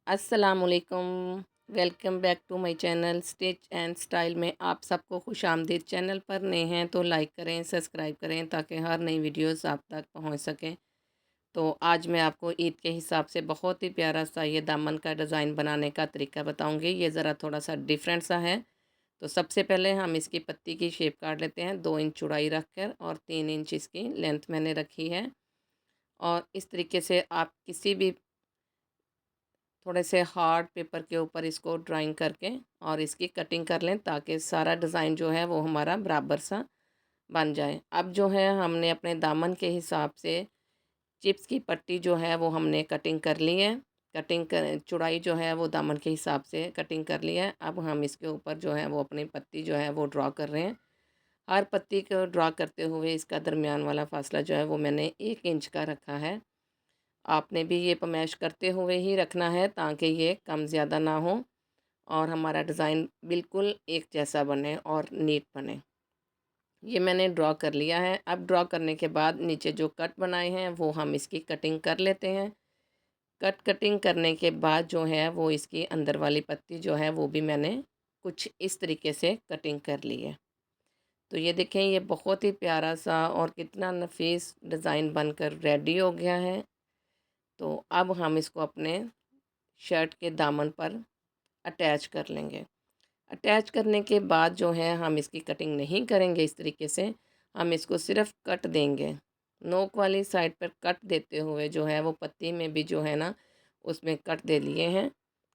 अस्सलामुअलैकुम। Welcome back to my channel stitch and style में आप सबको खुशामदीद। चैनल पर नए हैं तो लाइक करें, सब्सक्राइब करें ताकि हर नई वीडियोस आप तक पहुंच सकें। तो आज मैं आपको ईद के हिसाब से बहुत ही प्यारा सा ये दामन का डिज़ाइन बनाने का तरीका बताऊंगी। ये ज़रा थोड़ा सा डिफरेंट सा है। तो सबसे पहले हम इसकी पत्ती की शेप काट लेते हैं। 2 इंच चौड़ाई रख कर और 3 इंच इसकी लेंथ मैंने रखी है। और इस तरीके से आप किसी भी थोड़े से हार्ड पेपर के ऊपर इसको ड्राइंग करके और इसकी कटिंग कर लें ताकि सारा डिज़ाइन जो है वो हमारा बराबर सा बन जाए। अब जो है हमने अपने दामन के हिसाब से चिप्स की पट्टी जो है वो हमने कटिंग कर ली है। कटिंग कर चौड़ाई जो है वो दामन के हिसाब से कटिंग कर ली है। अब हम इसके ऊपर जो है वो अपनी पत्ती जो है वो ड्रॉ कर रहे हैं। हर पत्ती को ड्रॉ करते हुए इसका दरमियान वाला फासला जो है वो मैंने 1 इंच का रखा है। आपने भी ये पमैश करते हुए ही रखना है ताकि ये कम ज़्यादा ना हो और हमारा डिज़ाइन बिल्कुल एक जैसा बने और नीट बने। ये मैंने ड्रॉ कर लिया है। अब ड्रॉ करने के बाद नीचे जो कट बनाए हैं वो हम इसकी कटिंग कर लेते हैं। कटिंग करने के बाद जो है वो इसकी अंदर वाली पत्ती जो है वो भी मैंने कुछ इस तरीके से कटिंग कर ली है। तो ये देखें, ये बहुत ही प्यारा सा और कितना नफीस डिज़ाइन बनकर रेडी हो गया है। तो अब हम इसको अपने शर्ट के दामन पर अटैच कर लेंगे। अटैच करने के बाद जो है हम इसकी कटिंग नहीं करेंगे इस तरीके से, हम इसको सिर्फ कट देंगे। नोक वाली साइड पर कट देते हुए जो है वो पत्ती में भी जो है ना उसमें कट दे लिए हैं।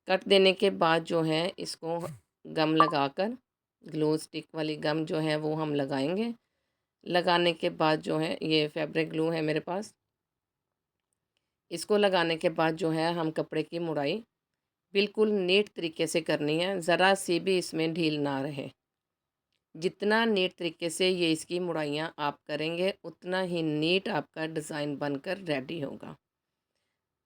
कट देने के बाद जो है इसको गम लगाकर, ग्लू स्टिक वाली गम जो है वो हम लगाएंगे। लगाने के बाद जो है ये फैब्रिक ग्लू है मेरे पास। इसको लगाने के बाद जो है हम कपड़े की मुड़ाई बिल्कुल नीट तरीके से करनी है, ज़रा सी भी इसमें ढील ना रहे। जितना नीट तरीके से ये इसकी मुड़ाइयाँ आप करेंगे उतना ही नीट आपका डिज़ाइन बनकर रेडी होगा।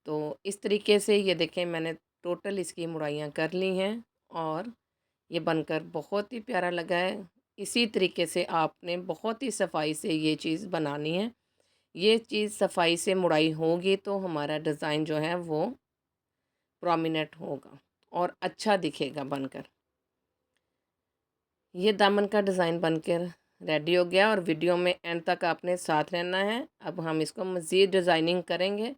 तो इस तरीके से ये देखें, मैंने टोटल इसकी मुड़ाइयाँ कर ली हैं और ये बनकर बहुत ही प्यारा लगा है। इसी तरीके से आपने बहुत ही सफाई से ये चीज़ बनानी है। ये चीज़ सफाई से मुड़ाई होगी तो हमारा डिज़ाइन जो है वो प्रोमिनेंट होगा और अच्छा दिखेगा बनकर। ये दामन का डिज़ाइन बनकर रेडी हो गया और वीडियो में एंड तक आपने साथ रहना है। अब हम इसको मज़ीद डिज़ाइनिंग करेंगे।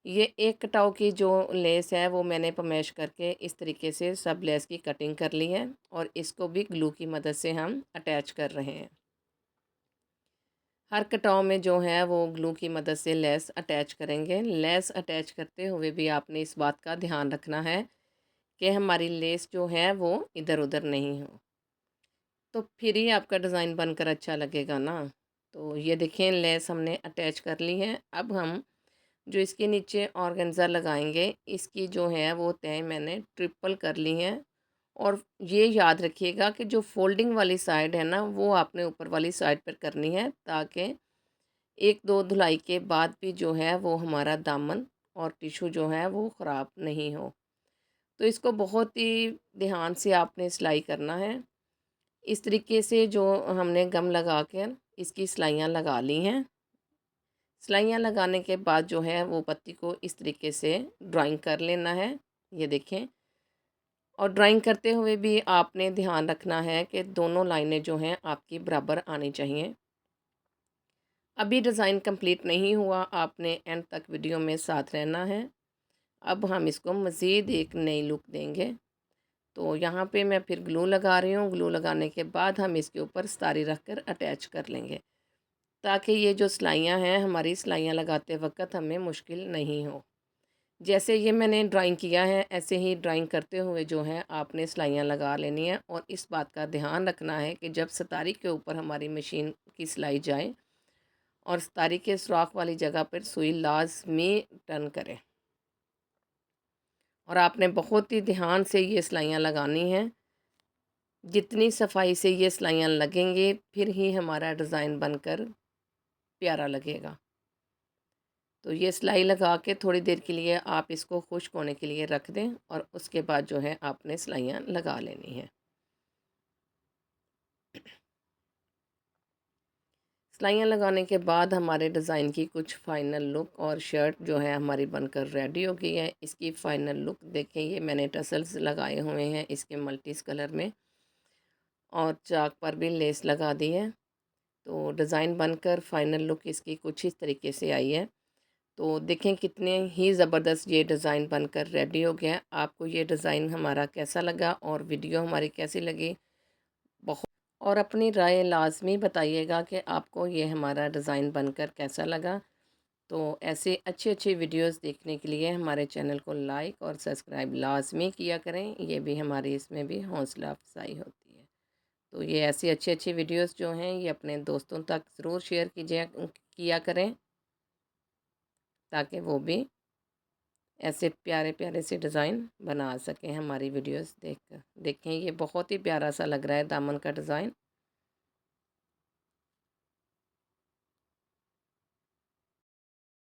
ये एक कटाव की जो लेस है वो मैंने पमेश करके इस तरीके से सब लेस की कटिंग कर ली है और इसको भी ग्लू की मदद से हम अटैच कर रहे हैं। हर कटाव में जो है वो ग्लू की मदद से लेस अटैच करेंगे। लेस अटैच करते हुए भी आपने इस बात का ध्यान रखना है कि हमारी लेस जो है वो इधर उधर नहीं हो, तो फिर ही आपका डिज़ाइन बनकर अच्छा लगेगा ना। तो ये देखिए, लेस हमने अटैच कर ली है। अब हम जो इसके नीचे ऑर्गेन्जा लगाएंगे इसकी जो है वो तय मैंने ट्रिपल कर ली है। और ये याद रखिएगा कि जो फोल्डिंग वाली साइड है ना वो आपने ऊपर वाली साइड पर करनी है ताकि एक दो धुलाई के बाद भी जो है वो हमारा दामन और टिशू जो है वो ख़राब नहीं हो। तो इसको बहुत ही ध्यान से आपने सिलाई करना है। इस तरीके से जो हमने गम लगा कर इसकी सिलाइयाँ लगा ली हैं। सिलाइयाँ लगाने के बाद जो है वो पत्ती को इस तरीके से ड्राइंग कर लेना है। ये देखें, और ड्राइंग करते हुए भी आपने ध्यान रखना है कि दोनों लाइनें जो हैं आपकी बराबर आनी चाहिए। अभी डिज़ाइन कंप्लीट नहीं हुआ, आपने एंड तक वीडियो में साथ रहना है। अब हम इसको मज़ीद एक नई लुक देंगे। तो यहाँ पे मैं फिर ग्लू लगा रही हूँ। ग्लू लगाने के बाद हम इसके ऊपर सितारी रख कर अटैच कर लेंगे ताकि ये जो सिलाइयाँ हैं हमारी सिलाइयाँ लगाते वक्त हमें मुश्किल नहीं हो। जैसे ये मैंने ड्राइंग किया है ऐसे ही ड्राइंग करते हुए जो है आपने सिलाइयाँ लगा लेनी है। और इस बात का ध्यान रखना है कि जब सितारी के ऊपर हमारी मशीन की सिलाई जाए और सितारी के सुराख वाली जगह पर सुई लाजमी टर्न करें। और आपने बहुत ही ध्यान से ये सिलाइयाँ लगानी हैं। जितनी सफाई से ये सिलाइयाँ लगेंगी फिर ही हमारा डिज़ाइन बनकर प्यारा लगेगा। तो ये सिलाई लगा के थोड़ी देर के लिए आप इसको खुश्क होने के लिए रख दें और उसके बाद जो है आपने सिलाइयाँ लगा लेनी है। सिलाइयाँ लगाने के बाद हमारे डिज़ाइन की कुछ फ़ाइनल लुक और शर्ट जो है हमारी बनकर रेडी हो गई है। इसकी फ़ाइनल लुक देखें, ये मैंने टसल्स लगाए हुए हैं इसके मल्टीस कलर में और चाक पर भी लेस लगा दी है। तो डिज़ाइन बनकर फ़ाइनल लुक इसकी कुछ इस तरीके से आई है। तो देखें कितने ही ज़बरदस्त ये डिज़ाइन बनकर रेडी हो गया है। आपको ये डिज़ाइन हमारा कैसा लगा और वीडियो हमारी कैसी लगी, बहुत और अपनी राय लाज़मी बताइएगा कि आपको ये हमारा डिज़ाइन बनकर कैसा लगा। तो ऐसे अच्छे अच्छे वीडियोस देखने के लिए हमारे चैनल को लाइक और सब्सक्राइब लाज़मी किया करें। ये भी हमारी इसमें भी हौसला अफजाई होती है। तो ये ऐसी अच्छी अच्छी वीडियोस जो हैं ये अपने दोस्तों तक ज़रूर शेयर कीजिए किया करें, ताकि वो भी ऐसे प्यारे प्यारे से डिज़ाइन बना सकें हमारी वीडियोस देखकर। देखें ये बहुत ही प्यारा सा लग रहा है दामन का डिज़ाइन।